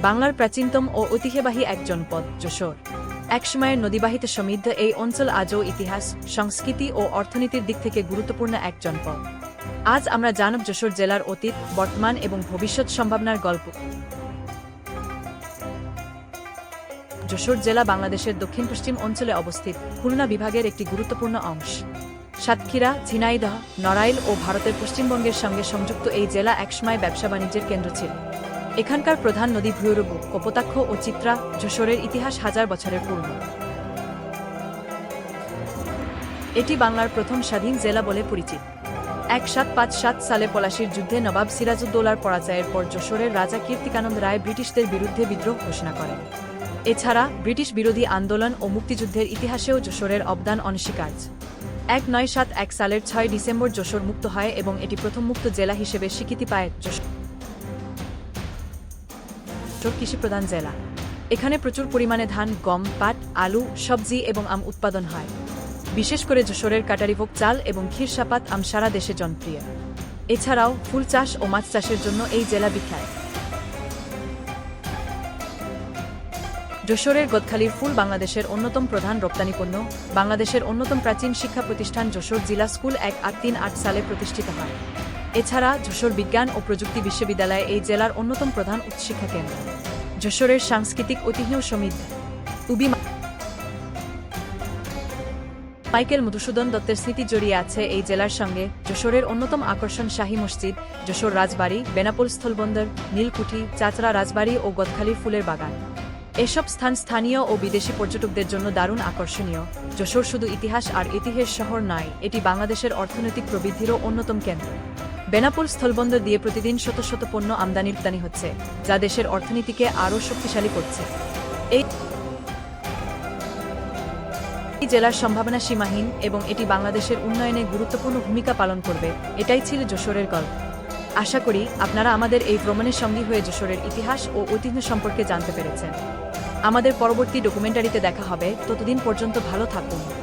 বাংলার প্রাচীনতম ও ঐতিহ্যবাহী এক জনপদ যশোর। একসময়ের নদীবাহিত সমৃদ্ধ এই অঞ্চল আজও ইতিহাস, সংস্কৃতি ও অর্থনীতির দিক থেকে গুরুত্বপূর্ণ এক জনপদ। আজ আমরা জানব যশোর জেলার অতীত, বর্তমান এবং ভবিষ্যৎ সম্ভাবনার গল্প। যশোর জেলা বাংলাদেশের দক্ষিণ-পশ্চিম অঞ্চলে অবস্থিত, খুলনা বিভাগের একটি গুরুত্বপূর্ণ অংশ। সাতক্ষীরা, ঝিনাইদহ, নড়াইল ও ভারতের পশ্চিমবঙ্গের সঙ্গে সংযুক্ত এই জেলা একসময় ব্যবসা-বাণিজ্যের কেন্দ্র ছিল। এখানকার প্রধান নদী ভৈরবী, কপোতাক্ষ ও চিত্রা। যশোরের ইতিহাস হাজার বছরের পুরনো। এটি বাংলার প্রথম স্বাধীন জেলা বলে পরিচিত। 1757 সালে পলাশীর যুদ্ধে নবাব সিরাজউদ্দৌলার পরাজয়ের পর যশোরের রাজা কীর্তিকানন্দ রায় ব্রিটিশদের বিরুদ্ধে বিদ্রোহ ঘোষণা করেন। এছাড়া ব্রিটিশ বিরোধী আন্দোলন ও মুক্তিযুদ্ধের ইতিহাসেও যশোরের অবদান অনস্বীকার্য। 1971 সালের 6 ডিসেম্বর যশোর মুক্ত হয় এবং এটি প্রথম মুক্ত জেলা হিসেবে স্বীকৃতি পায়। যশোর কৃষিপ্রধান জেলা। এখানে প্রচুর পরিমাণে ধান, গম, পাট, আলু, সবজি এবং আম উৎপাদন হয়। বিশেষ করে যশোরের কাটারিভোগ চাল এবং ক্ষীরসাপাত আম সারা দেশে জনপ্রিয়। এছাড়াও ফুল চাষ ও মাছ চাষের জন্য এই জেলা বিখ্যাত। যশোরের গোদখালির ফুল বাংলাদেশের অন্যতম প্রধান রপ্তানি পণ্য। বাংলাদেশের অন্যতম প্রাচীন শিক্ষা প্রতিষ্ঠান যশোর জিলা স্কুল 1838 সালে প্রতিষ্ঠিত হয়। এছাড়া যশোর বিজ্ঞান ও প্রযুক্তি বিশ্ববিদ্যালয় এই জেলার অন্যতম প্রধান উচ্চশিক্ষা কেন্দ্র। যশোরের সাংস্কৃতিক ঐতিহ্য সমৃদ্ধ। উবি মাইকেল মধুসূদন দত্তের স্মৃতি জড়িয়ে আছে এই জেলার সঙ্গে। যশোরের অন্যতম আকর্ষণ শাহী মসজিদ, যশোর রাজবাড়ি, বেনাপোল স্থলবন্দর, নীলকুঠি, চাচড়া রাজবাড়ি ও গদখালির ফুলের বাগান। এসব স্থান স্থানীয় ও বিদেশি পর্যটকদের জন্য দারুণ আকর্ষণীয়। যশোর শুধু ইতিহাস আর ঐতিহ্যের শহর নয়, এটি বাংলাদেশের অর্থনৈতিক প্রবৃদ্ধিরও অন্যতম কেন্দ্র। বেনাপোল স্থলবন্দর দিয়ে প্রতিদিন শত শত পণ্য আমদানি হচ্ছে, যা দেশের অর্থনীতিকে আরও শক্তিশালী করছে। এই জেলার সম্ভাবনা সীমাহীন এবং এটি বাংলাদেশের উন্নয়নে গুরুত্বপূর্ণ ভূমিকা পালন করবে। এটাই ছিল যশোরের গল্প। আশা করি আপনারা আমাদের এই ভ্রমণের সঙ্গী হয়ে যশোরের ইতিহাস ও ঐতিহ্য সম্পর্কে জানতে পেরেছেন। আমাদের পরবর্তী ডকুমেন্টারিতে দেখা হবে। ততদিন পর্যন্ত ভালো থাকুন।